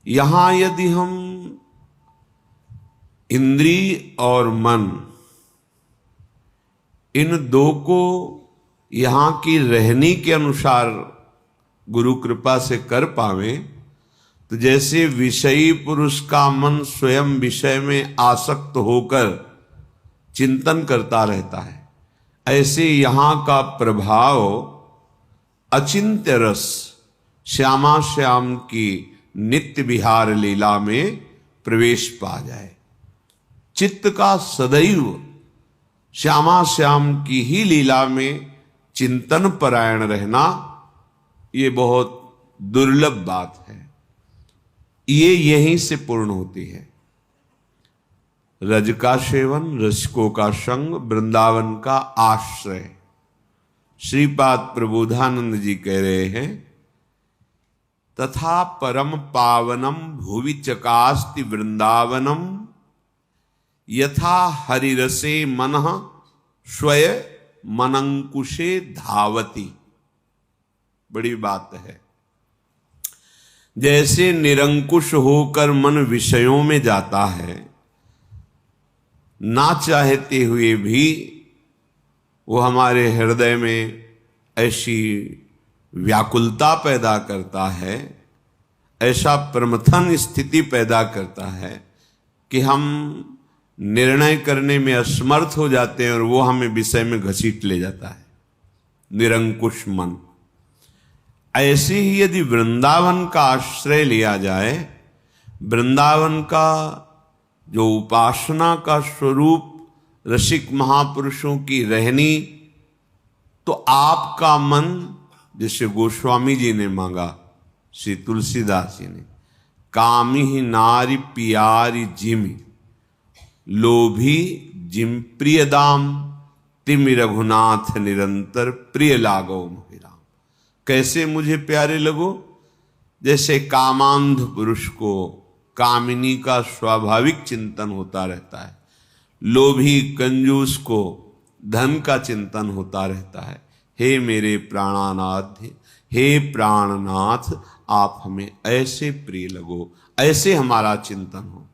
यहां यदि हम इंद्रिय और मन इन दो को यहां की रहनी के अनुसार गुरु कृपा से कर पावे, तो जैसे विषयी पुरुष का मन स्वयं विषय में आसक्त होकर चिंतन करता रहता है, ऐसे यहां का प्रभाव अचिंत्य रस श्यामा श्याम की नित्य विहार लीला में प्रवेश पा जाए। चित्त का सदैव श्यामा श्याम की ही लीला में चिंतन परायण रहना ये बहुत दुर्लभ बात है। ये यहीं से पूर्ण होती है। रज का सेवन, रसिकों का संग, वृंदावन का आश्रय। श्रीपाद प्रबोधानंद जी कह रहे हैं, तथा परम पावनम भुवि चकास्ति वृंदावनम यथा हरिरसे मनः स्वय मनंकुशे धावति। बड़ी बात है। जैसे निरंकुश होकर मन विषयों में जाता है, ना चाहते हुए भी वो हमारे हृदय में ऐसी व्याकुलता पैदा करता है, ऐसा प्रमथन स्थिति पैदा करता है कि हम निर्णय करने में असमर्थ हो जाते हैं और वो हमें विषय में घसीट ले जाता है, निरंकुश मन। ऐसे ही यदि वृंदावन का आश्रय लिया जाए, वृंदावन का जो उपासना का स्वरूप रसिक महापुरुषों की रहनी, तो आपका मन, जैसे गोस्वामी जी ने मांगा, श्री तुलसीदास जी ने, कामी ही नारी पियारी जिमि लोभी जिम प्रिय दाम तिमि रघुनाथ निरंतर प्रिय लागो मोहिराम। कैसे मुझे प्यारे लगो? जैसे कामांध पुरुष को कामिनी का स्वाभाविक चिंतन होता रहता है, लोभी कंजूस को धन का चिंतन होता रहता है। हे मेरे प्राणानाथ, हे प्राणनाथ, आप हमें ऐसे प्रिय लगो, ऐसे हमारा चिंतन हो।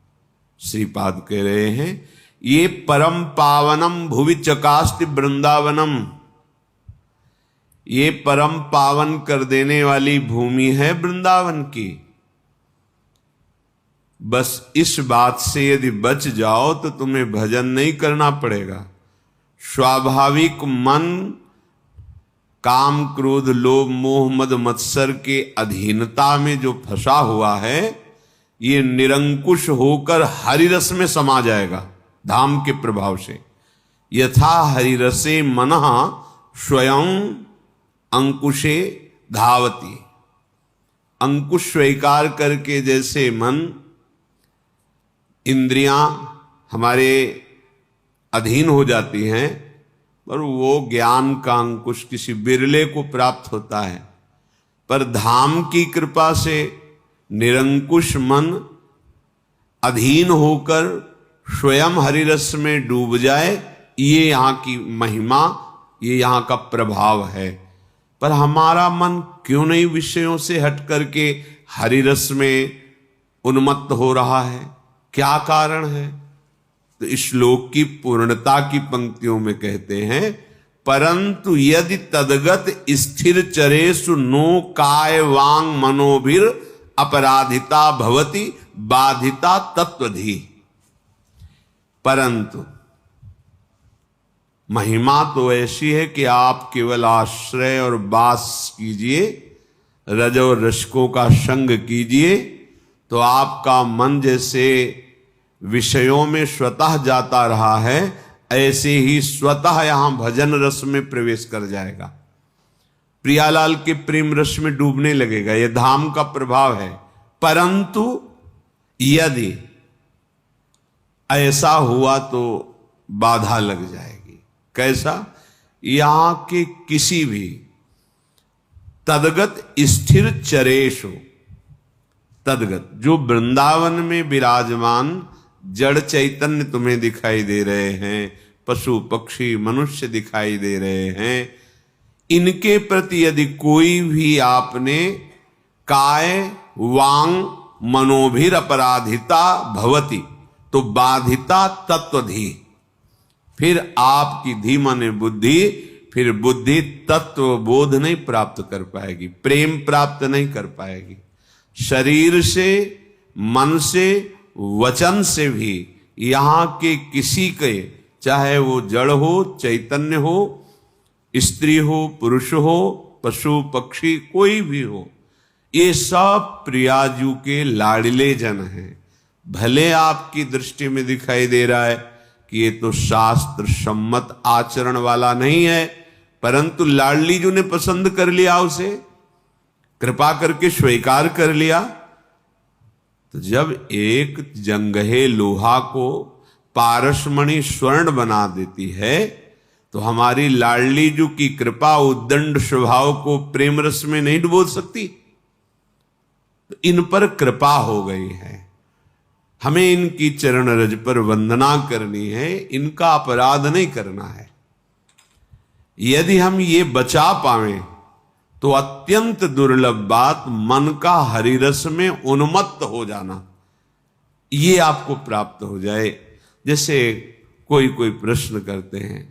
श्रीपाद कह रहे हैं, ये परम पावनम भुवि चकास्ति वृंदावनम, ये परम पावन कर देने वाली भूमि है वृंदावन की। बस इस बात से यदि बच जाओ तो तुम्हें भजन नहीं करना पड़ेगा। स्वाभाविक मन काम क्रोध लोभ मोह मद मत्सर के अधीनता में जो फंसा हुआ है, ये निरंकुश होकर हरिरस में समा जाएगा धाम के प्रभाव से। यथा हरिरसे मनः स्वयं अंकुशे धावती। अंकुश स्वीकार करके जैसे मन, इंद्रियां हमारे अधीन हो जाती हैं, पर वो ज्ञान का अंकुश किसी बिरले को प्राप्त होता है। पर धाम की कृपा से निरंकुश मन अधीन होकर स्वयं हरिरस में डूब जाए, ये यहाँ की महिमा, ये यहाँ का प्रभाव है। पर हमारा मन क्यों नहीं विषयों से हट करके हरिरस में उन्मत्त हो रहा है? क्या कारण है? तो इस श्लोक की पूर्णता की पंक्तियों में कहते हैं, परंतु यदि तदगत स्थिर चरेषु नो काय वांग मनोभिर अपराधिता भवति बाधिता तत्वधि। परंतु महिमा तो ऐसी है कि आप केवल आश्रय और वास कीजिए, रज और रसिकों का संग कीजिए, तो आपका मन जैसे विषयों में स्वतः जाता रहा है, ऐसे ही स्वतः यहां भजन रस में प्रवेश कर जाएगा। प्रियालाल के प्रेम रस में डूबने लगेगा। यह धाम का प्रभाव है। परंतु यदि ऐसा हुआ तो बाधा लग जाएगी। कैसा? यहां के किसी भी तदगत स्थिर चरेशो, तदगत जो वृंदावन में विराजमान जड़ चैतन्य तुम्हें दिखाई दे रहे हैं, पशु पक्षी मनुष्य दिखाई दे रहे हैं, इनके प्रति यदि कोई भी आपने काय वांग मनोभिर अपराधिता भवति, तो बाधिता तत्वधि, फिर आपकी धी माने बुद्धि, फिर बुद्धि तत्व बोध नहीं प्राप्त कर पाएगी, प्रेम प्राप्त नहीं कर पाएगी। शरीर से, मन से, वचन से भी यहां के किसी के, चाहे वो जड़ हो, चैतन्य हो, स्त्री हो, पुरुष हो, पशु पक्षी कोई भी हो, ये सब प्रियाजू के लाडले जन हैं। भले आपकी दृष्टि में दिखाई दे रहा है कि ये तो शास्त्र सम्मत आचरण वाला नहीं है, परंतु लाडली जू ने पसंद कर लिया, उसे कृपा करके स्वीकार कर लिया। तो जब एक जंगहे लोहा को पारसमणि स्वर्ण बना देती है, तो हमारी लाडली जू की कृपा उद्दंड स्वभाव को प्रेम रस में नहीं डुबो सकती। तो इन पर कृपा हो गई है, हमें इनकी चरण रज पर वंदना करनी है, इनका अपराध नहीं करना है। यदि हम ये बचा पावें तो अत्यंत दुर्लभ बात मन का हरिरस में उन्मत्त हो जाना, ये आपको प्राप्त हो जाए। जैसे कोई कोई प्रश्न करते हैं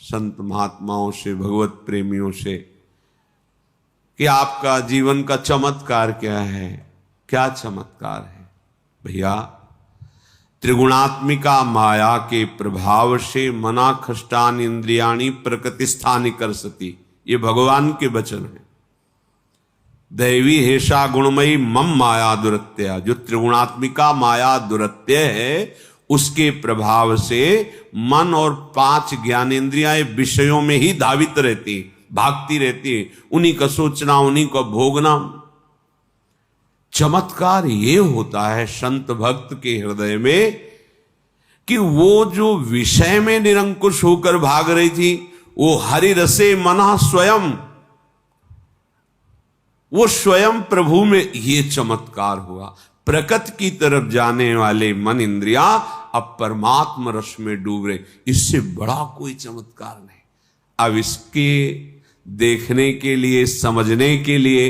संत महात्माओं से, भगवत प्रेमियों से, कि आपका जीवन का चमत्कार क्या है? क्या चमत्कार है? भैया, त्रिगुणात्मिका माया के प्रभाव से मना खष्टान इंद्रियाणी प्रकृतिस्थानी कर सती, ये भगवान के वचन है। दैवी हेषा गुणमयी मम माया दुरत्या, जो त्रिगुणात्मिका माया दुरत्य है, उसके प्रभाव से मन और 5 ज्ञानेंद्रियां विषयों में ही धावित रहती, भागती रहती, उन्हीं का सोचना, उन्हीं को भोगना। चमत्कार ये होता है संत भक्त के हृदय में कि वो जो विषय में निरंकुश होकर भाग रही थी, वो हरि रसे मना स्वयं, वो स्वयं प्रभु में ये चमत्कार हुआ। प्रकृति की तरफ जाने वाले मन इंद्रिया अब परमात्मा रस में डूब रहे, इससे बड़ा कोई चमत्कार नहीं। अब इसके देखने के लिए, समझने के लिए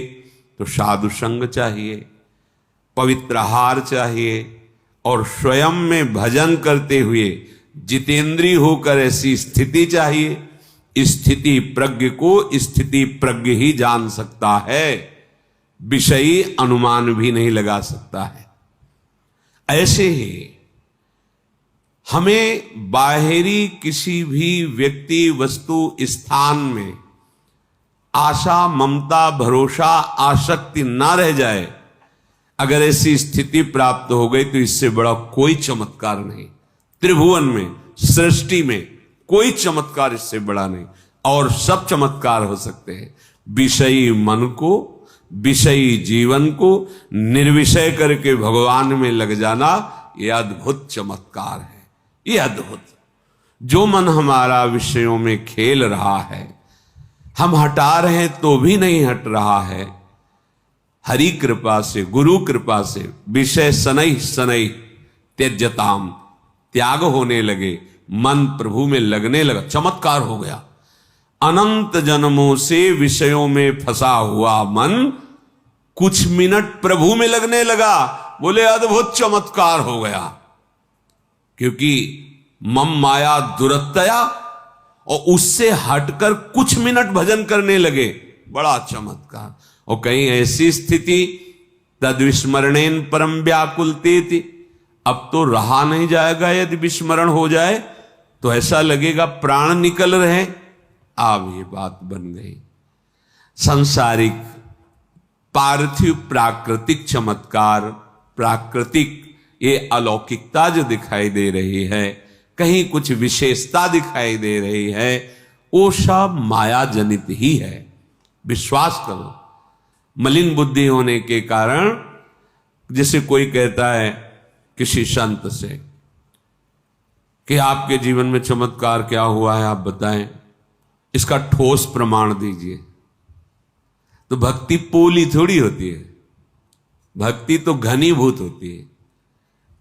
तो साधु संग चाहिए, पवित्र आहार चाहिए, और स्वयं में भजन करते हुए जितेंद्रिय होकर ऐसी स्थिति चाहिए। स्थिति प्रज्ञ को स्थिति प्रज्ञ ही जान सकता है, विषयी अनुमान भी नहीं लगा सकता है। ऐसे ही हमें बाहरी किसी भी व्यक्ति, वस्तु, स्थान में आशा, ममता, भरोसा, आसक्ति ना रह जाए। अगर ऐसी स्थिति प्राप्त हो गई तो इससे बड़ा कोई चमत्कार नहीं। त्रिभुवन में, सृष्टि में कोई चमत्कार इससे बड़ा नहीं। और सब चमत्कार हो सकते हैं। विषयी मन को, विषयी जीवन को निर्विषय करके भगवान में लग जाना, यह अद्भुत चमत्कार है। यह अद्भुत, जो मन हमारा विषयों में खेल रहा है, हम हटा रहे हैं तो भी नहीं हट रहा है, हरि कृपा से, गुरु कृपा से विषय शनै शनै त्यज्यताम, त्याग होने लगे, मन प्रभु में लगने लगा, चमत्कार हो गया। अनंत जन्मों से विषयों में फंसा हुआ मन कुछ मिनट प्रभु में लगने लगा, बोले अद्भुत चमत्कार हो गया। क्योंकि मम माया दुरत्या, और उससे हटकर कुछ मिनट भजन करने लगे, बड़ा चमत्कार। और कहीं ऐसी स्थिति तद विस्मरणेन परम व्याकुलते थी, अब तो रहा नहीं जाएगा, यदि विस्मरण हो जाए तो ऐसा लगेगा प्राण निकल रहे। अब ये बात बन गई। सांसारिक, पार्थिव, प्राकृतिक चमत्कार, प्राकृतिक ये अलौकिकता जो दिखाई दे रही है, कहीं कुछ विशेषता दिखाई दे रही है, वो सब माया जनित ही है। विश्वास करो। मलिन बुद्धि होने के कारण, जैसे कोई कहता है किसी संत से कि आपके जीवन में चमत्कार क्या हुआ है, आप बताएं, इसका ठोस प्रमाण दीजिए। तो भक्ति पोली थोड़ी होती है, भक्ति तो घनीभूत होती है,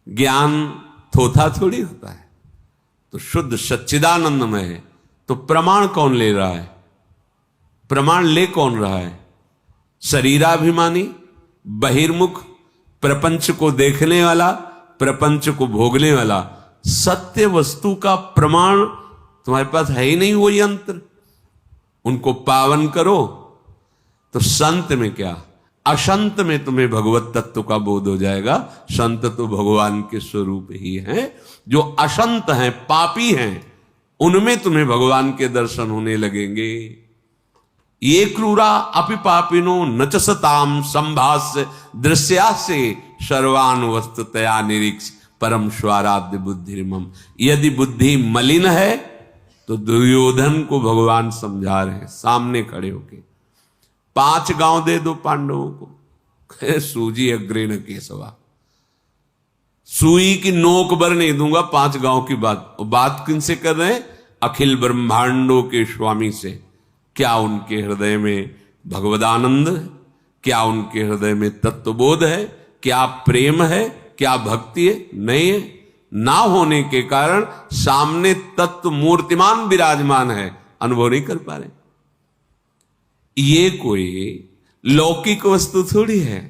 ज्ञान थोथा थोड़ी होता है। तो शुद्ध सच्चिदानंदमय है, तो प्रमाण कौन ले रहा है? प्रमाण ले कौन रहा है? शरीराभिमानी, बहिर्मुख, प्रपंच को देखने वाला, प्रपंच को भोगने वाला, सत्य वस्तु का प्रमाण तुम्हारे पास है ही नहीं वो यंत्र। उनको पावन करो तो संत में क्या, अशंत में तुम्हें भगवत तत्व का बोध हो जाएगा। संत तो भगवान के स्वरूप ही हैं। जो अशंत हैं, पापी हैं, उनमें तुम्हें भगवान के दर्शन होने लगेंगे। ये क्रूरा अपि पापिनो नचसताम संभास्य दृश्यासे सर्वान वस्तुतया निरीक्ष परम स्वाराध्य बुद्धिर्मम। यदि बुद्धि मलिन है तो दुर्योधन को भगवान समझा रहे हैं सामने खड़े होके। 5 गांव दे दो पांडवों को, सूजी अग्रेण केशवा, सुई की नोक भर नहीं दूंगा 5 गांव की बात। बात किनसे कर रहे हैं? अखिल ब्रह्मांडों के स्वामी से। क्या उनके हृदय में भगवदानंद है? क्या उनके हृदय में तत्वबोध है? क्या प्रेम है? क्या भक्ति है? नहीं है। ना होने के कारण सामने तत्व मूर्तिमान विराजमान है, अनुभव नहीं कर पा रहे। ये कोई लौकिक वस्तु थोड़ी है।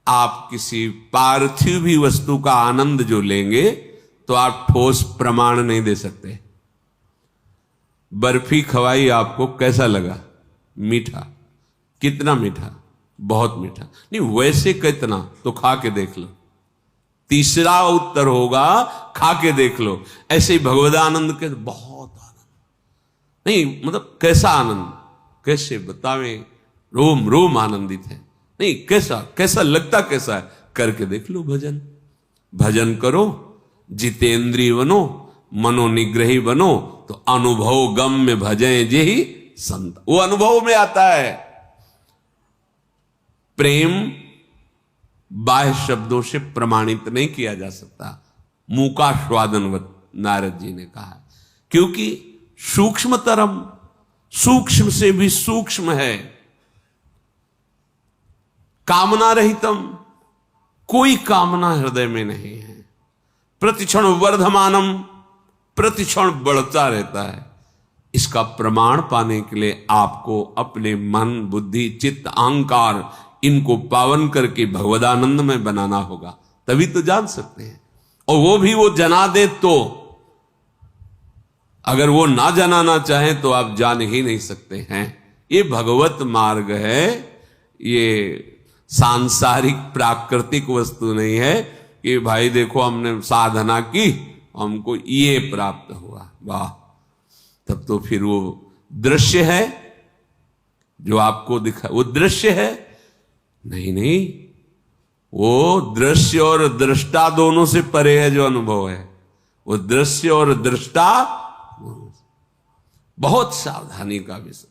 आप किसी पार्थिव भी वस्तु का आनंद जो लेंगे तो आप ठोस प्रमाण नहीं दे सकते। बर्फी खवाई आपको, कैसा लगा? मीठा। कितना मीठा? बहुत मीठा। नहीं, वैसे कितना? तो खा के देख लो। तीसरा उत्तर होगा खा के देख लो। ऐसे ही भगवदानंद के बहुत आनंद नहीं, मतलब कैसा आनंद, कैसे बतावें, रोम रोम आनंदित है। नहीं, कैसा कैसा लगता कैसा है, करके देख लो। भजन भजन करो, जितेंद्रिय बनो, मनोनिग्रही बनो, तो अनुभव गम में भजे जे ही संत। वो अनुभव में आता है। प्रेम बाह्य शब्दों से प्रमाणित नहीं किया जा सकता। मूकाश्वादनवत नारद जी ने कहा, क्योंकि सूक्ष्मतरम, सूक्ष्म से भी सूक्ष्म है। कामना रहितम, कोई कामना हृदय में नहीं है। प्रतिक्षण वर्धमानम, प्रतिक्षण बढ़ता रहता है। इसका प्रमाण पाने के लिए आपको अपने मन, बुद्धि, चित्त, अहंकार, इनको पावन करके भगवदानंद में बनाना होगा, तभी तो जान सकते हैं। और वो भी वो जना दे तो। अगर वो ना जनाना चाहे तो आप जान ही नहीं सकते हैं। ये भगवत मार्ग है। ये सांसारिक प्राकृतिक वस्तु नहीं है कि भाई देखो हमने साधना की, हमको ये प्राप्त हुआ, वाह। तब तो फिर वो दृश्य है जो आपको दिखा, वो दृश्य है। नहीं नहीं, वो दृश्य और दृष्टा दोनों से परे है जो अनुभव है। वो दृश्य और दृष्टा बहुत सावधानी का विषय।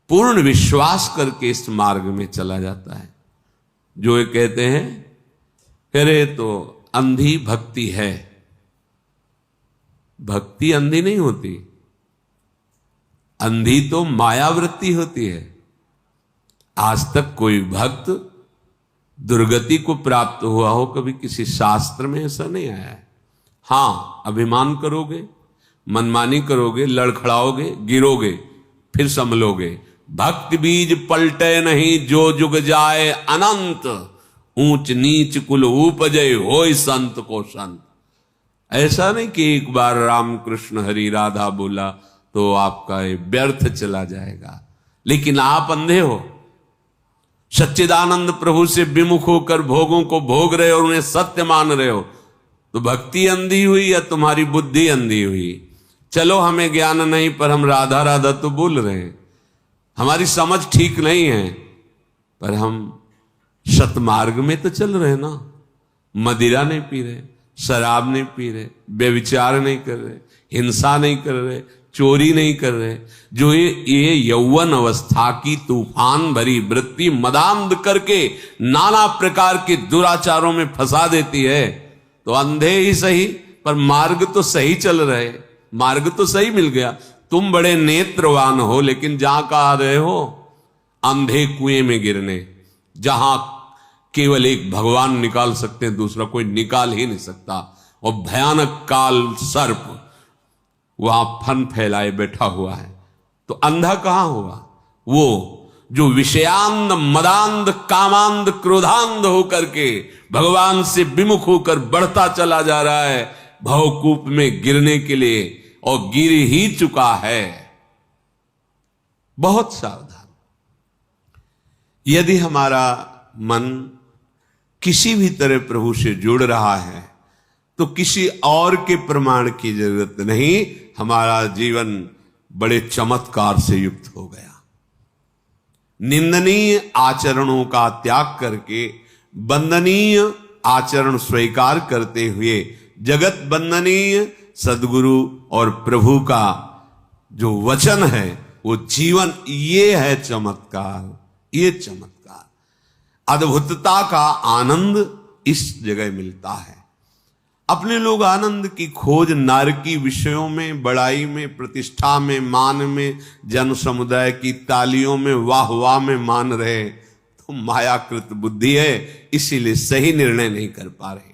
पूर्ण विश्वास करके इस मार्ग में चला जाता है। जो ये कहते हैं अरे तो अंधी भक्ति है, भक्ति अंधी नहीं होती, अंधी तो मायावृत्ति होती है। आज तक कोई भक्त दुर्गति को प्राप्त हुआ हो कभी किसी शास्त्र में ऐसा नहीं आया है। हां, अभिमान करोगे, मनमानी करोगे, लड़खड़ाओगे, गिरोगे, फिर संभलोगे। भक्ति बीज पलटे नहीं, जो जुग जाए अनंत, ऊंच नीच कुल उपजय होय संत को संत। ऐसा नहीं कि एक बार राम कृष्ण हरि राधा बोला तो आपका ये व्यर्थ चला जाएगा। लेकिन आप अंधे हो, सच्चिदानंद प्रभु से विमुख होकर भोगों को भोग रहे हो और उन्हें सत्य मान रहे हो, तो भक्ति अंधी हुई या तुम्हारी बुद्धि अंधी हुई? चलो हमें ज्ञान नहीं, पर हम राधा राधा तो बोल रहे हैं। हमारी समझ ठीक नहीं है, पर हम सतमार्ग में तो चल रहे ना। मदिरा नहीं पी रहे, शराब नहीं पी रहे, व्यभिचार नहीं कर रहे, हिंसा नहीं कर रहे, चोरी नहीं कर रहे। जो ये यौवन अवस्था की तूफान भरी वृत्ति मदांध करके नाना प्रकार के दुराचारों में फंसा देती है, तो अंधे ही सही पर मार्ग तो सही चल रहे, मार्ग तो सही मिल गया। तुम बड़े नेत्रवान हो, लेकिन जहां का आ रहे हो अंधे कुएं में गिरने, जहां केवल एक भगवान निकाल सकते हैं, दूसरा कोई निकाल ही नहीं सकता। और भयानक काल सर्प वहां फन फैलाए बैठा हुआ है, तो अंधा कहां हुआ? वो जो विषयांध मदांध कामांध क्रोधांध होकर के भगवान से विमुख होकर बढ़ता चला जा रहा है भवकूप में गिरने के लिए, और गिर ही चुका है। बहुत सावधान। यदि हमारा मन किसी भी तरह प्रभु से जुड़ रहा है तो किसी और के प्रमाण की जरूरत नहीं, हमारा जीवन बड़े चमत्कार से युक्त हो गया। निंदनीय आचरणों का त्याग करके वंदनीय आचरण स्वीकार करते हुए जगत वंदनीय सद्गुरु और प्रभु का जो वचन है वो जीवन, ये है चमत्कार। ये चमत्कार, अद्भुतता का आनंद इस जगह मिलता है। अपने लोग आनंद की खोज नारकी विषयों में, बड़ाई में, प्रतिष्ठा में, मान में, जन समुदाय की तालियों में, वाह वाह में मान रहे, तो मायाकृत बुद्धि है, इसीलिए सही निर्णय नहीं कर पा रहे।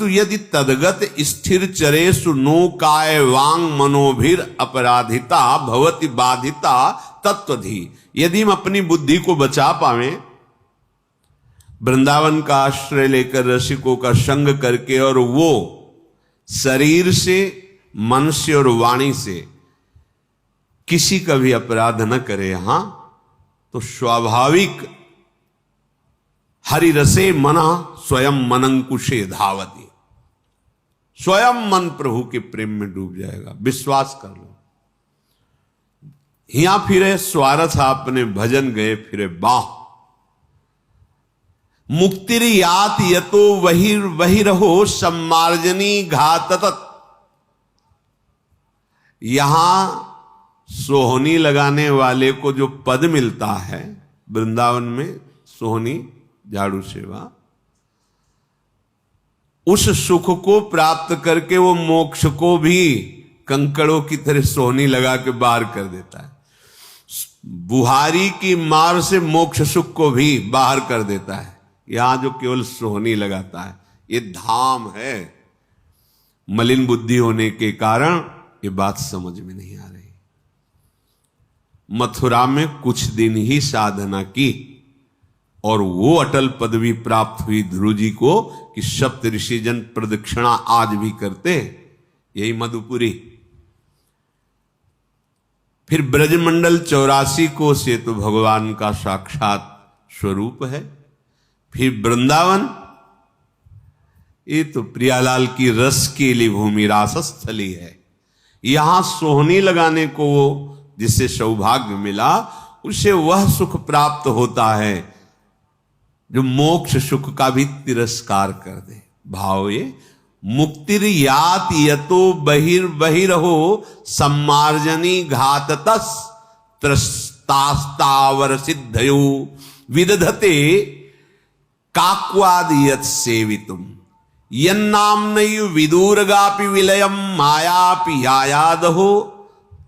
यदि तदगत स्थिर चरेषु नो काय वांग मनोभिर अपराधिता भवति बाधिता तत्वधि। यदि हम अपनी बुद्धि को बचा पावे, वृंदावन का आश्रय लेकर रसिकों का संग करके, और वो शरीर से, मन से और वाणी से किसी का भी अपराध न करे, यहां तो स्वाभाविक हरिरसे मना स्वयं मनंकुशे धावती, स्वयं मन प्रभु के प्रेम में डूब जाएगा। विश्वास कर लो। हिया फिरे स्वारथ आपने भजन गए फिरे बाह, मुक्तिर यात यतो वही रहो सम्मार्जनी घातत। यहां सोहनी लगाने वाले को जो पद मिलता है वृंदावन में, सोहनी झाड़ू सेवा, उस सुख को प्राप्त करके वो मोक्ष को भी कंकड़ों की तरह सोहनी लगा के बाहर कर देता है। बुहारी की मार से मोक्ष सुख को भी बाहर कर देता है। यहां जो केवल सोहनी लगाता है, ये धाम है। मलिन बुद्धि होने के कारण ये बात समझ में नहीं आ रही। मथुरा में कुछ दिन ही साधना की और वो अटल पदवी प्राप्त हुई ध्रुव जी को कि सप्त ऋषिजन प्रदक्षिणा आज भी करते, यही मधुपुरी। फिर ब्रजमंडल 84 को से तो भगवान का साक्षात स्वरूप है। फिर वृंदावन, ये तो प्रियालाल की रस के लिए भूमि, रासस्थली है। यहां सोहनी लगाने को वो जिससे सौभाग्य मिला, उसे वह सुख प्राप्त होता है जो मोक्ष सुख का भी तिरस्कार कर दे। भाव ये मुक्तिर यात यतो बहिरहो सम्मार्जनी घाततस त्रस्तास्तावर सिद्धयो विदधते काक्वाद यत सेवितुम यन्नाम्नयु विदूरगापि विलयम मायापि यायादहो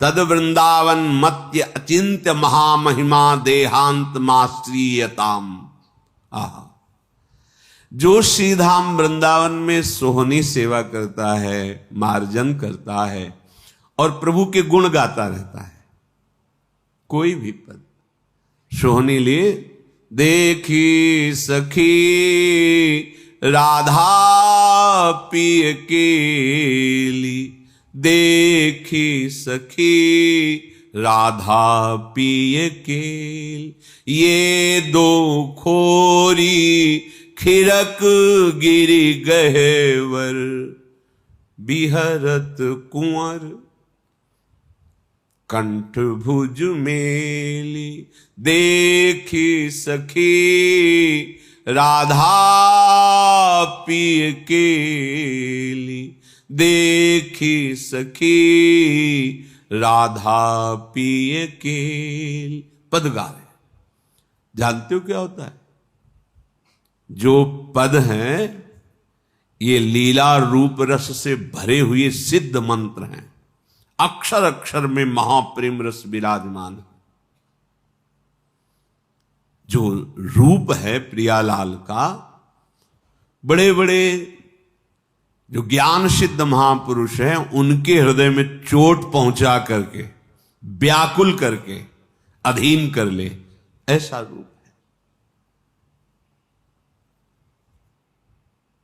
तद वृंदावन मत्य अचिंत्य महामहिमा देहांत माश्रीयताम। आहा, जो श्रीधाम वृंदावन में सोहनी सेवा करता है, मार्जन करता है और प्रभु के गुण गाता रहता है, कोई भी पद सोहनी लिए, देखी सखी राधा पिय केली, देखी सखी राधा पिय केल, ये दो खोरी खिरक गिरी गहेवर बिहरत कुंवर कंठ भुज मेली, देखी सखी राधा पिय केली, देखी सखी राधा पिय केल। पद गा रहे, जानते हो क्या होता है? जो पद हैं ये लीला रूप रस से भरे हुए सिद्ध मंत्र हैं। अक्षर अक्षर में महाप्रेम रस विराजमान है। जो रूप है प्रियालाल का, बड़े बड़े जो ज्ञान सिद्ध महापुरुष हैं उनके हृदय में चोट पहुंचा करके, व्याकुल करके अधीन कर ले, ऐसा रूप है।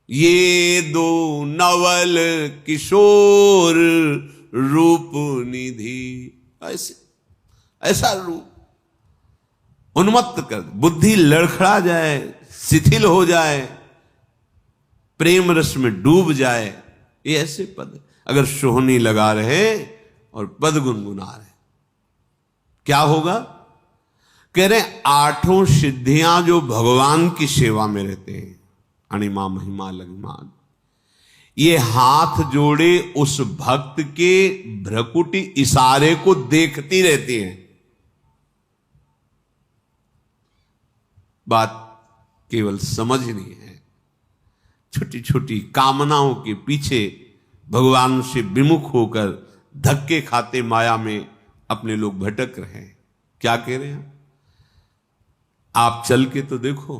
ये दो नवल किशोर रूप निधि, ऐसा रूप उन्मत्त कर, बुद्धि लड़खड़ा जाए, शिथिल हो जाए, प्रेम रस में डूब जाए। ये ऐसे पद अगर सोहनी लगा रहे और पद गुनगुना रहे, क्या होगा? कह रहे आठों सिद्धियां जो भगवान की सेवा में रहते हैं, अणिमा महिमा लघिमा, ये हाथ जोड़े उस भक्त के भ्रकुटी इशारे को देखती रहती हैं। बात केवल समझनी है। छोटी छोटी कामनाओं के पीछे भगवान से विमुख होकर धक्के खाते माया में अपने लोग भटक रहे हैं। क्या कह रहे हैं? आप चल के तो देखो,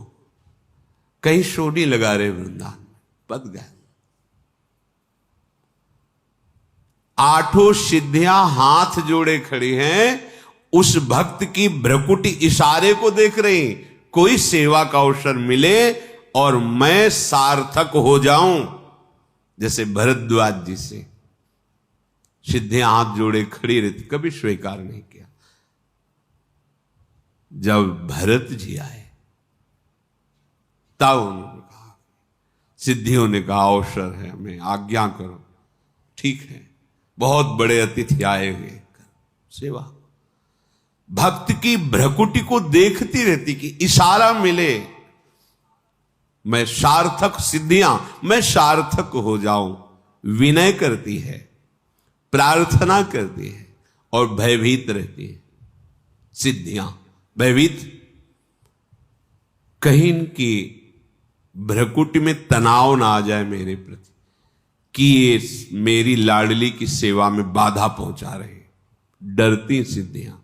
कहीं सोनी लगा रहे वृंदावन में, पद गए। आठों सिद्धियां हाथ जोड़े खड़ी हैं, उस भक्त की भ्रकुटी इशारे को देख रही। कोई सेवा का अवसर मिले और मैं सार्थक हो जाऊं, जैसे भरद्वाज जी से सिद्धियां हाथ जोड़े खड़ी रहती, कभी स्वीकार नहीं किया। जब भरत जी आए तब उन्होंने कहा, सिद्धियों ने कहा अवसर है, हमें आज्ञा करो। ठीक है, बहुत बड़े अतिथि आए हुए, सेवा। भक्त की भ्रकुटी को देखती रहती कि इशारा मिले, मैं सार्थक, सिद्धियां मैं सार्थक हो जाऊं। विनय करती है, प्रार्थना करती है और भयभीत रहती है। सिद्धियां भयभीत, कहीं इनकी भ्रकुटी में तनाव ना आ जाए मेरे प्रति कि ये मेरी लाडली की सेवा में बाधा पहुंचा रहे, डरती सिद्धियां।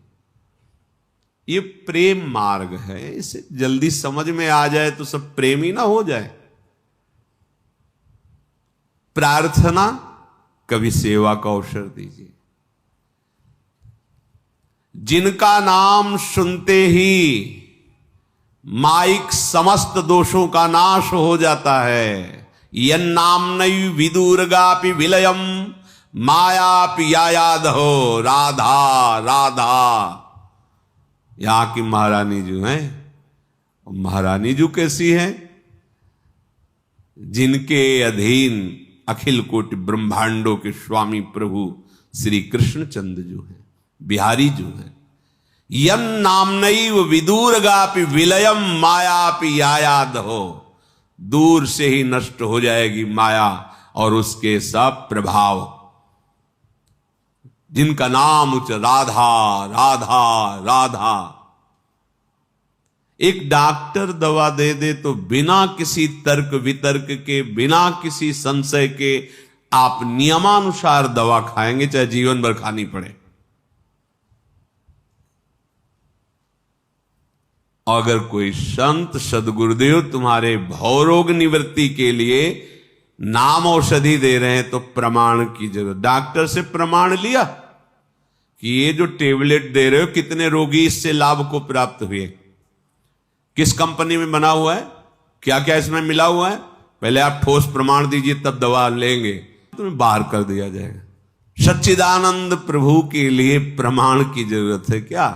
ये प्रेम मार्ग है, इसे जल्दी समझ में आ जाए तो सब प्रेमी ना हो जाए। प्रार्थना, कभी सेवा का अवसर दीजिए। जिनका नाम सुनते ही माइक समस्त दोषों का नाश हो जाता है। यन्नाम्नैव विदुर्गापि विलयम मायापि यायाद हो। राधा राधा, यहां की महारानी जो है, महारानी जो कैसी है? जिनके अधीन अखिल कोटि ब्रह्मांडों के स्वामी प्रभु श्री कृष्णचंद्र जो है, बिहारी जो है। यम नामनैव विदुर्गापि विलयम मायापि यायाद हो। दूर से ही नष्ट हो जाएगी माया और उसके सब प्रभाव। जिनका नाम उच्च राधा राधा राधा। एक डॉक्टर दवा दे दे तो बिना किसी तर्क वितर्क के, बिना किसी संशय के आप नियमानुसार दवा खाएंगे, चाहे जीवन भर खानी पड़े। अगर कोई संत सदगुरुदेव तुम्हारे भवरोग निवृत्ति के लिए नाम औषधि दे रहे हैं तो प्रमाण की जरूरत। डॉक्टर से प्रमाण लिया कि ये जो टेबलेट दे रहे हो कितने रोगी इससे लाभ को प्राप्त हुए, किस कंपनी में बना हुआ है, क्या क्या इसमें मिला हुआ है। पहले आप ठोस प्रमाण दीजिए तब दवा लेंगे, तुम्हें बाहर कर दिया जाएगा। सच्चिदानंद प्रभु के लिए प्रमाण की जरूरत है क्या?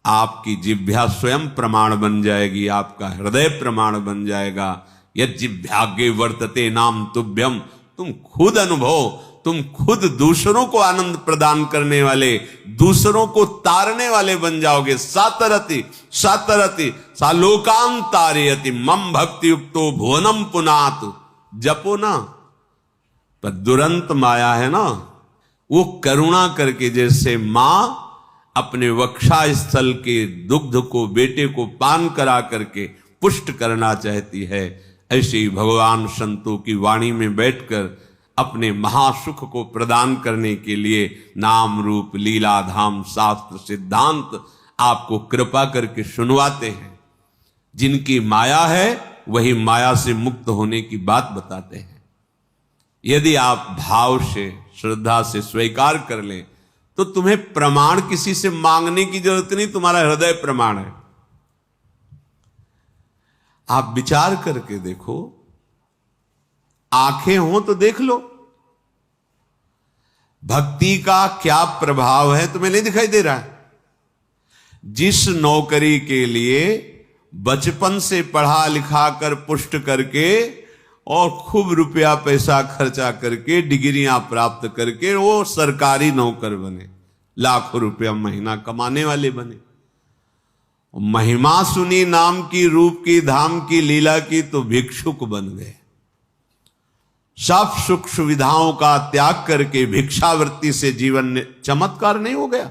आपकी जिह्वा स्वयं प्रमाण बन जाएगी, आपका हृदय प्रमाण बन जाएगा। यद जिह्वाग्रे वर्तते नाम तुभ्यम, तुम खुद अनुभव, तुम खुद दूसरों को आनंद प्रदान करने वाले, दूसरों को तारने वाले बन जाओगे। सातरति सातरति सालोकान तारयति मम भक्ति युक्तो भुवनम पुनात। जपो ना, पर दुरंत माया है ना, वो करुणा करके जैसे मां अपने वक्षा स्थल के दुग्ध को बेटे को पान करा करके पुष्ट करना चाहती है, ऐसे ही भगवान संतों की वाणी में बैठकर अपने महासुख को प्रदान करने के लिए नाम रूप लीला धाम शास्त्र सिद्धांत आपको कृपा करके सुनवाते हैं। जिनकी माया है वही माया से मुक्त होने की बात बताते हैं। यदि आप भाव से श्रद्धा से स्वीकार कर लें तो तुम्हें प्रमाण किसी से मांगने की जरूरत नहीं, तुम्हारा हृदय प्रमाण है। आप विचार करके देखो, आंखें हो तो देख लो, भक्ति का क्या प्रभाव है तुम्हें नहीं दिखाई दे रहा है? जिस नौकरी के लिए बचपन से पढ़ा लिखा कर पुष्ट करके और खूब रुपया पैसा खर्चा करके डिग्रियां प्राप्त करके वो सरकारी नौकर बने, लाखों रुपया महीना कमाने वाले बने, महिमा सुनी नाम की, रूप की, धाम की, लीला की, तो भिक्षुक बन गए। सब सुख सुविधाओं का त्याग करके भिक्षावृत्ति से जीवन चमत्कार नहीं हो गया?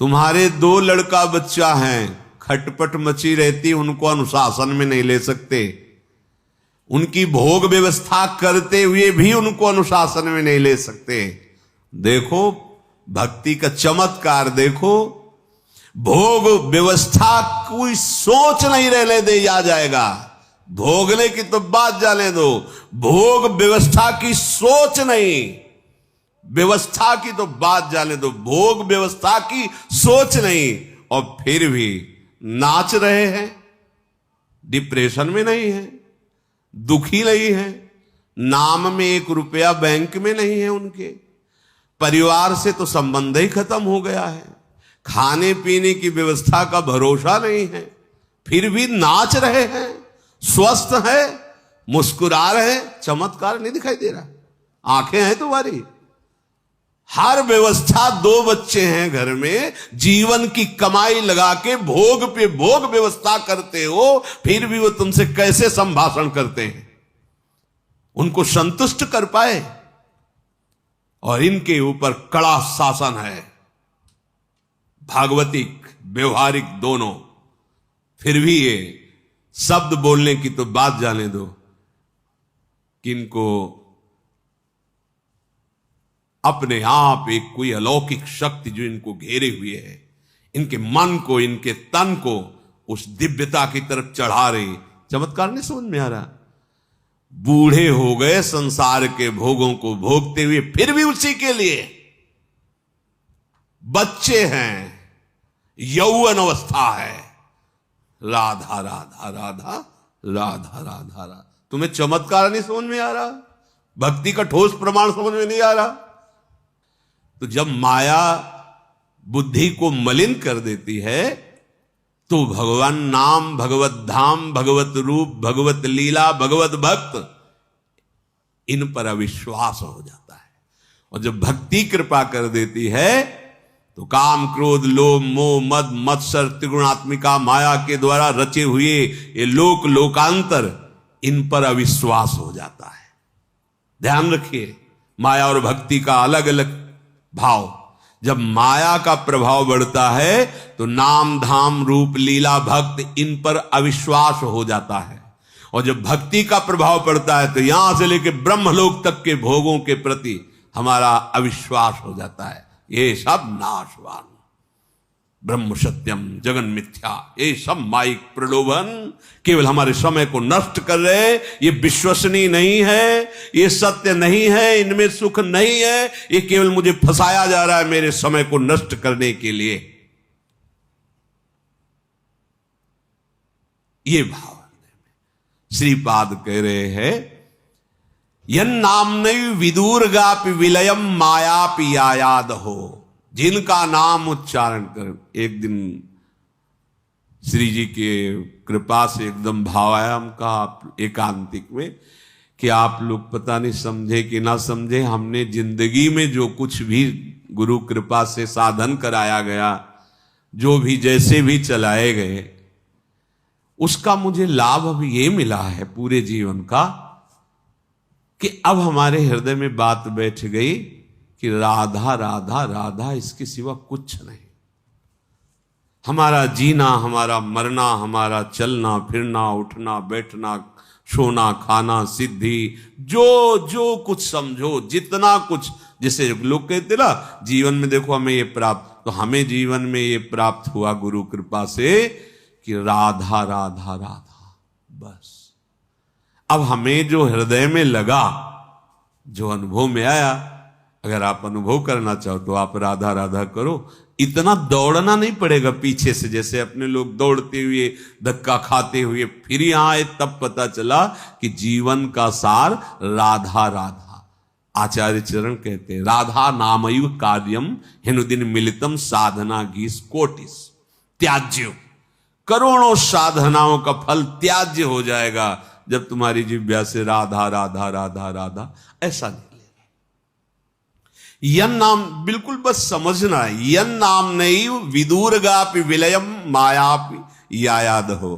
तुम्हारे 2 लड़का बच्चा हैं, खटपट मची रहती, उनको अनुशासन में नहीं ले सकते, उनकी भोग व्यवस्था करते हुए भी उनको अनुशासन में नहीं ले सकते। देखो भक्ति का चमत्कार, देखो भोग व्यवस्था कोई सोच नहीं रहने दे, आ जाएगा। भोगने की तो बात जाने दो, भोग व्यवस्था की सोच नहीं, व्यवस्था की तो बात जाने दो, भोग व्यवस्था की सोच नहीं, और फिर भी नाच रहे हैं, डिप्रेशन में नहीं है, दुखी नहीं है, नाम में 1 रुपया बैंक में नहीं है, उनके परिवार से तो संबंध ही खत्म हो गया है, खाने पीने की व्यवस्था का भरोसा नहीं है, फिर भी नाच रहे हैं, स्वस्थ है, मुस्कुरा रहे हैं। चमत्कार नहीं दिखाई दे रहा? आंखें हैं तुम्हारी, हर व्यवस्था, 2 बच्चे हैं घर में, जीवन की कमाई लगा के भोग पे भोग व्यवस्था करते हो, फिर भी वो तुमसे कैसे संभाषण करते हैं? उनको संतुष्ट कर पाए? और इनके ऊपर कड़ा शासन है, भागवतिक व्यवहारिक दोनों, फिर भी ये शब्द बोलने की तो बात जाने दो कि इनको अपने आप एक कोई अलौकिक शक्ति जो इनको घेरे हुए है, इनके मन को, इनके तन को उस दिव्यता की तरफ चढ़ा रही। चमत्कार नहीं समझ में आ रहा? बूढ़े हो गए संसार के भोगों को भोगते हुए, फिर भी उसी के लिए बच्चे हैं, यौवन अवस्था है, राधा राधा राधा राधा राधा राधा। तुम्हें चमत्कार नहीं समझ में आ रहा? भक्ति का ठोस प्रमाण समझ में नहीं आ रहा? तो जब माया बुद्धि को मलिन कर देती है, तो भगवान नाम, भगवत धाम, भगवत रूप, भगवत लीला, भगवत भक्त, इन पर अविश्वास हो जाता है। और जब भक्ति कृपा कर देती है, तो काम, क्रोध, लोभ, मोह, मद, मत्सर, त्रिगुणात्मिका माया के द्वारा रचे हुए ये लोक लोकांतर, इन पर अविश्वास हो जाता है। ध्यान रखिए, माया और भक्ति का अलग अलग भाव। जब माया का प्रभाव बढ़ता है तो नाम, धाम, रूप, लीला, भक्त, इन पर अविश्वास हो जाता है। और जब भक्ति का प्रभाव पड़ता है तो यहां से लेकर ब्रह्मलोक तक के भोगों के प्रति हमारा अविश्वास हो जाता है। ये सब नाशवान, ब्रह्म सत्यम जगन मिथ्या, ये सब माइक प्रलोभन केवल हमारे समय को नष्ट कर रहे। ये विश्वसनीय नहीं है, ये सत्य नहीं है, इनमें सुख नहीं है, ये केवल मुझे फंसाया जा रहा है मेरे समय को नष्ट करने के लिए। ये भाव श्रीपाद कह रहे हैं, यन नामनैव विदुर्गापि विलयम मायापि यायाद हो। जिनका नाम उच्चारण कर, एक दिन श्री जी के कृपा से एकदम भाव आया हमका एकांतिक में कि आप लोग पता नहीं समझे कि ना समझे, हमने जिंदगी में जो कुछ भी गुरु कृपा से साधन कराया गया, जो भी जैसे भी चलाए गए, उसका मुझे लाभ अब ये मिला है पूरे जीवन का कि अब हमारे हृदय में बात बैठ गई कि राधा राधा राधा, इसके सिवा कुछ नहीं। हमारा जीना, हमारा मरना, हमारा चलना फिरना, उठना बैठना, सोना खाना, सिद्धि, जो जो कुछ समझो, जितना कुछ, जैसे लोग कहते ना जीवन में देखो हमें ये प्राप्त, तो हमें जीवन में ये प्राप्त हुआ गुरु कृपा से कि राधा राधा राधा। बस अब हमें जो हृदय में लगा, जो अनुभव में आया, अगर आप अनुभव करना चाहो तो आप राधा राधा करो, इतना दौड़ना नहीं पड़ेगा पीछे से, जैसे अपने लोग दौड़ते हुए धक्का खाते हुए फिर यहां आए, तब पता चला कि जीवन का सार राधा राधा। आचार्य चरण कहते हैं राधा नामैव कार्यम हिनुदिन मिलितम साधना गीस कोटिस त्याज्य, करोड़ों साधनाओं का फल त्याज्य हो जाएगा जब तुम्हारी जिह्वा से राधा राधा राधा राधा ऐसा निकलेगा। यन नाम बिल्कुल बस समझना है, यन नाम नहीं विदूरगापि विलयम मायापि यायाद हो,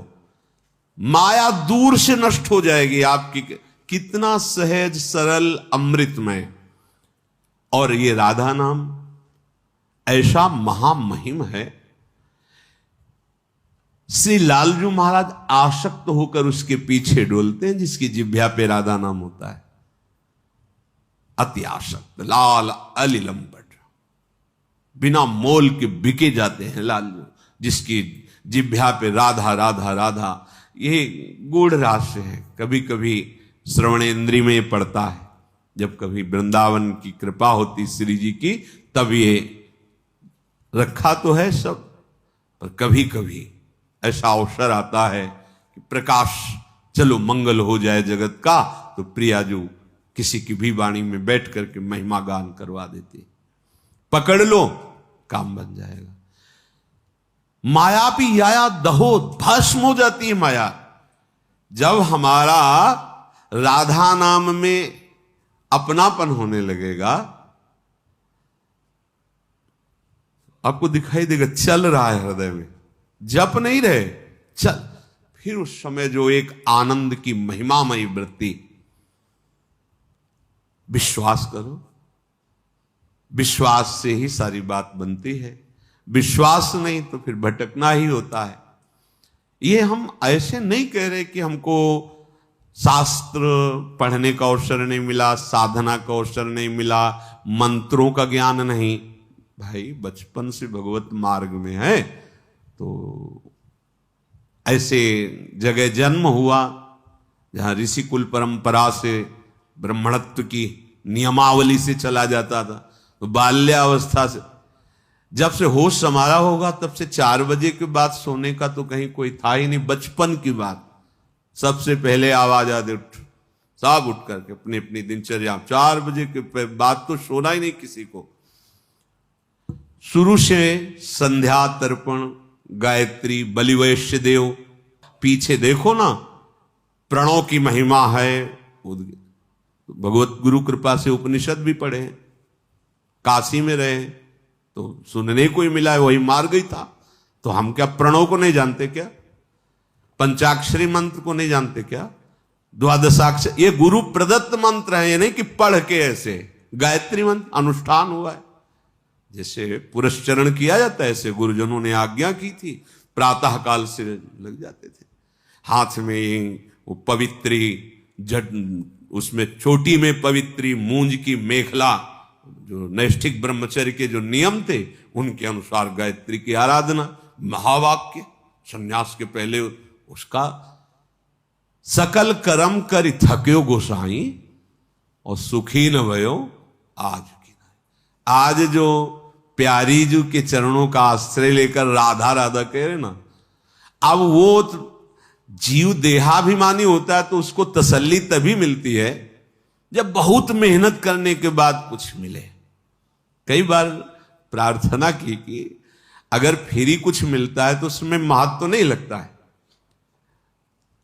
माया दूर से नष्ट हो जाएगी आपकी। कितना सहज सरल अमृतमय, और ये राधा नाम ऐसा महामहिम है। श्री लालजू महाराज आसक्त होकर उसके पीछे डोलते हैं जिसकी जिह्वा पे राधा नाम होता है। अति आसक्त लाल अलिलंबट, बिना मोल के बिके जाते हैं लालजू, जिसकी जिह्वा पे राधा राधा राधा। ये गूढ़ रहस्य है, कभी कभी श्रवणेन्द्रिय में पड़ता है, जब कभी वृंदावन की कृपा होती श्री जी की, तब ये रखा तो है सब, पर कभी कभी ऐसा अवसर आता है कि प्रकाश, चलो मंगल हो जाए जगत का, तो प्रियाजू किसी की भी वाणी में बैठ करके महिमा गान करवा देती, पकड़ लो काम बन जाएगा। माया भी याया दहो, भस्म हो जाती है माया। जब हमारा राधा नाम में अपनापन होने लगेगा, आपको दिखाई देगा चल रहा है हृदय में, जप नहीं रहे चल, फिर उस समय जो एक आनंद की महिमामयी वृत्ति। विश्वास करो, विश्वास से ही सारी बात बनती है, विश्वास नहीं तो फिर भटकना ही होता है। ये हम ऐसे नहीं कह रहे कि हमको शास्त्र पढ़ने का अवसर नहीं मिला, साधना का अवसर नहीं मिला, मंत्रों का ज्ञान नहीं। भाई बचपन से भगवत मार्ग में है तो ऐसे जगह जन्म हुआ जहां ऋषि कुल परंपरा से ब्राह्मणत्व की नियमावली से चला जाता था, तो बाल्यावस्था से जब से होश संभाला होगा तब से 4 बजे के बाद सोने का तो कहीं कोई था ही नहीं। बचपन की बात, सबसे पहले आवाज आदि उठ, सब उठ करके अपनी अपनी दिनचर्या, 4 बजे के बाद तो सोना ही नहीं किसी को। शुरू से संध्या तर्पण, गायत्री, बलिवैश्य देव, पीछे देखो ना प्रणव की महिमा है। भगवत गुरु कृपा से उपनिषद भी पढ़े, काशी में रहे तो सुनने को ही मिला है, वही मार्ग ही था। तो हम क्या प्रणव को नहीं जानते क्या? पंचाक्षरी मंत्र को नहीं जानते क्या? द्वादशाक्षर, ये गुरु प्रदत्त मंत्र है, ये नहीं कि पढ़ के ऐसे। गायत्री मंत्र अनुष्ठान हुआ है, जैसे पुरस्चरण किया जाता है ऐसे गुरुजनों ने आज्ञा की थी, प्रातः काल से लग जाते थे। हाथ में वो पवित्री जट, उसमें चोटी में पवित्री मूंज की मेखला, जो नैष्ठिक ब्रह्मचर्य के जो नियम थे उनके अनुसार गायत्री की आराधना, महावाक्य, संन्यास के पहले उसका सकल कर्म कर थक्यो गोसाई और सुखी न भयो आज की। आज जो प्यारी जी के चरणों का आश्रय लेकर राधा राधा कह रहे ना, अब वो जीव देहाभिमानी होता है तो उसको तसल्ली तभी मिलती है जब बहुत मेहनत करने के बाद कुछ मिले। कई बार प्रार्थना की कि अगर फ्री कुछ मिलता है तो उसमें महत्व तो नहीं लगता है।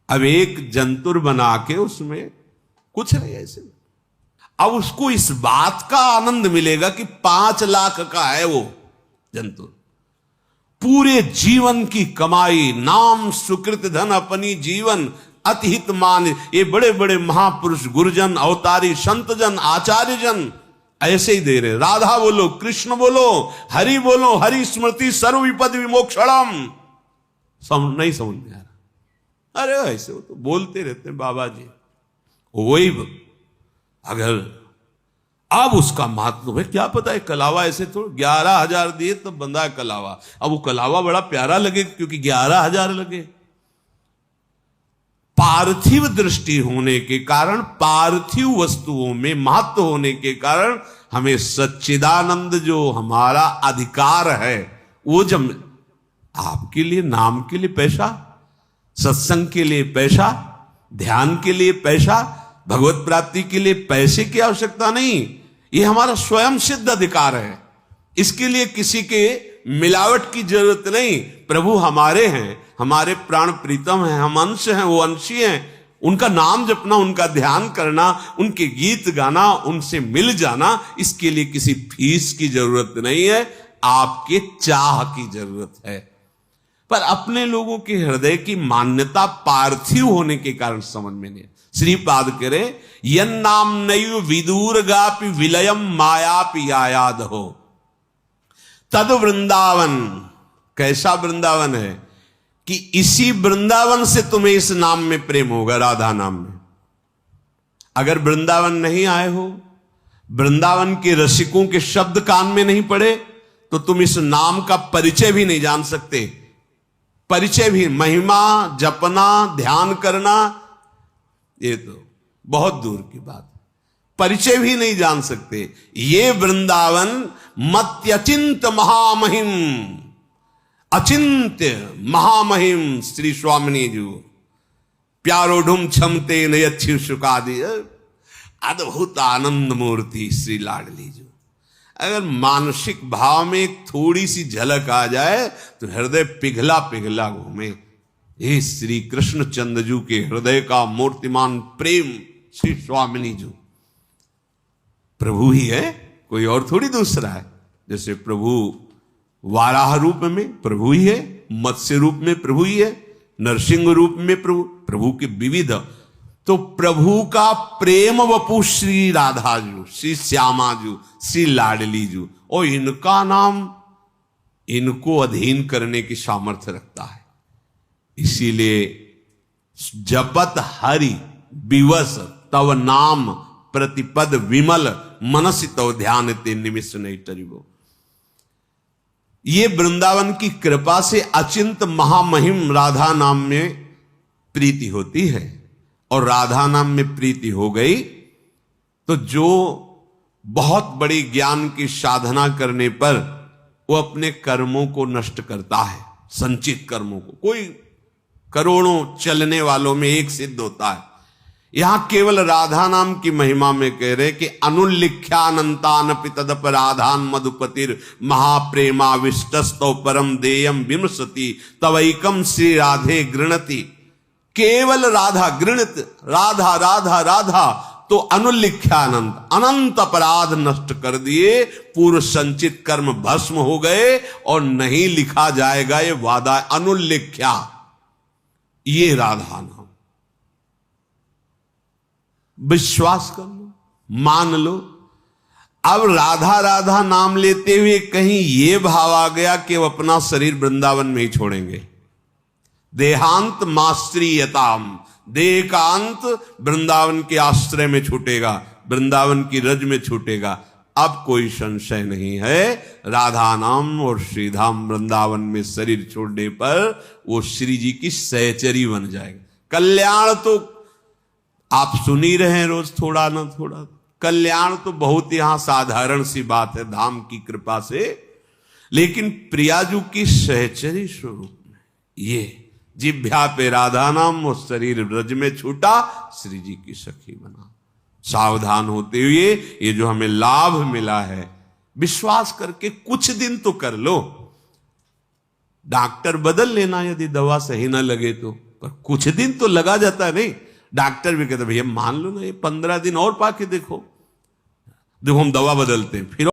अब एक जंतुर बना के उसमें कुछ नहीं ऐसे, अब उसको इस बात का आनंद मिलेगा कि 5 लाख का है वो जंतुर, पूरे जीवन की कमाई, नाम सुकृत धन अपनी जीवन अतिहित मान। ये बड़े बड़े महापुरुष, गुरुजन, अवतारी, संतजन, आचार्यजन ऐसे ही दे रहे। राधा बोलो, कृष्ण बोलो, हरि बोलो, हरि स्मृति सर्व विपद विमोक्षणम। नहीं समझ में आ रहा? अरे ऐसे वो तो बोलते रहते बाबा जी, वही अगर अब उसका महत्व है क्या पता है। कलावा ऐसे तो 11,000 दिए तब बंदा है कलावा। अब वो कलावा बड़ा प्यारा लगे क्योंकि 11,000 लगे। पार्थिव दृष्टि होने के कारण, पार्थिव वस्तुओं में महत्व होने के कारण हमें सच्चिदानंद जो हमारा अधिकार है वो जब आपके लिए, नाम के लिए पैसा, सत्संग के लिए पैसा, ध्यान के लिए पैसा, भगवत प्राप्ति के लिए पैसे की आवश्यकता नहीं। ये हमारा स्वयं सिद्ध अधिकार है। इसके लिए किसी के मिलावट की जरूरत नहीं। प्रभु हमारे हैं, हमारे प्राण प्रीतम हैं, हम अंश हैं, वो अंशी हैं। उनका नाम जपना, उनका ध्यान करना, उनके गीत गाना, उनसे मिल जाना, इसके लिए किसी फीस की जरूरत नहीं है, आपके चाह की जरूरत है। पर अपने लोगों के हृदय की मान्यता पार्थिव होने के कारण समझ में नहीं। श्रीपाद करे यन नाम नयु विदूरगापि विलयम मायापि आयाद हो तद वृंदावन। कैसा वृंदावन है कि इसी वृंदावन से तुम्हें इस नाम में प्रेम होगा, राधा नाम में। अगर वृंदावन नहीं आए हो, वृंदावन के रसिकों के शब्द कान में नहीं पड़े, तो तुम इस नाम का परिचय भी नहीं जान सकते। परिचय भी, महिमा जपना, ध्यान करना, ये तो बहुत दूर की बात। परिचय भी नहीं जान सकते। ये वृंदावन मत्यचिंत महामहिम, अचिंत्य महामहिम श्री स्वामिनी जी प्यारोढ़ुम क्षमते नयच्छिव शुकादि, अद्भुत आनंद मूर्ति श्री लाडली जी। अगर मानसिक भाव में एक थोड़ी सी झलक आ जाए तो हृदय पिघला पिघला घूमे। हे श्री कृष्ण चंद्रजू के हृदय का मूर्तिमान प्रेम श्री स्वामिनी जी प्रभु ही है, कोई और थोड़ी दूसरा है। जैसे प्रभु वाराह रूप में प्रभु ही है, मत्स्य रूप में प्रभु ही है, नरसिंह रूप में प्रभु के विविध। तो प्रभु का प्रेम वपु श्री राधा जू, श्री श्यामा जू, श्री लाडली जू, और इनका नाम इनको अधीन करने की सामर्थ्य रखता है। इसीलिए जपत हरि विवश तव नाम प्रतिपद विमल मनसि तव ध्यान ते निमिष नहीं टरिबो। ये वृंदावन की कृपा से अचिंत महामहिम राधा नाम में प्रीति होती है, और राधा नाम में प्रीति हो गई तो जो बहुत बड़ी ज्ञान की साधना करने पर वो अपने कर्मों को नष्ट करता है, संचित कर्मों को। कोई करोड़ों चलने वालों में एक सिद्ध होता है। यहां केवल राधा नाम की महिमा में कह रहे कि अनुल्लिख्यानंतान पितदप राधान मधुपतिर महाप्रेमाविष्टस्तो परम देयम विमसति तवैकम श्री राधे गृणति। केवल राधा गृणित, राधा राधा राधा, तो अनुल्लिख्यानंत, अनंत अपराध नष्ट कर दिए, पूर्व संचित कर्म भस्म हो गए और नहीं लिखा जाएगा ये वादा। अनुल्लिख्या, ये राधा नाम। विश्वास कर लो, मान लो। अब राधा राधा नाम लेते हुए कहीं ये भाव आ गया कि वो अपना शरीर वृंदावन में ही छोड़ेंगे। देहांत मास्त्रीयताम, देह का अंत वृंदावन के आश्रय में छूटेगा, वृंदावन की रज में छूटेगा। अब कोई संशय नहीं है, राधा नाम और श्रीधाम वृंदावन में शरीर छोड़ने पर वो श्री जी की सहचरी बन जाएगा। कल्याण तो आप सुन ही रहे हैं रोज, थोड़ा ना थोड़ा। कल्याण तो बहुत यहां साधारण सी बात है धाम की कृपा से, लेकिन प्रियाजू की सहचरी स्वरूप में ये जिभ्या पे राधा नाम और शरीर ब्रज में छूटा, श्री जी की सखी बना। सावधान होते हुए ये जो हमें लाभ मिला है, विश्वास करके कुछ दिन तो कर लो। डॉक्टर बदल लेना यदि दवा सही ना लगे तो, पर कुछ दिन तो लगा जाता है। नहीं, डॉक्टर भी कहते भैया मान लो ना, ये 15 दिन और पाके देखो, हम दवा बदलते हैं फिर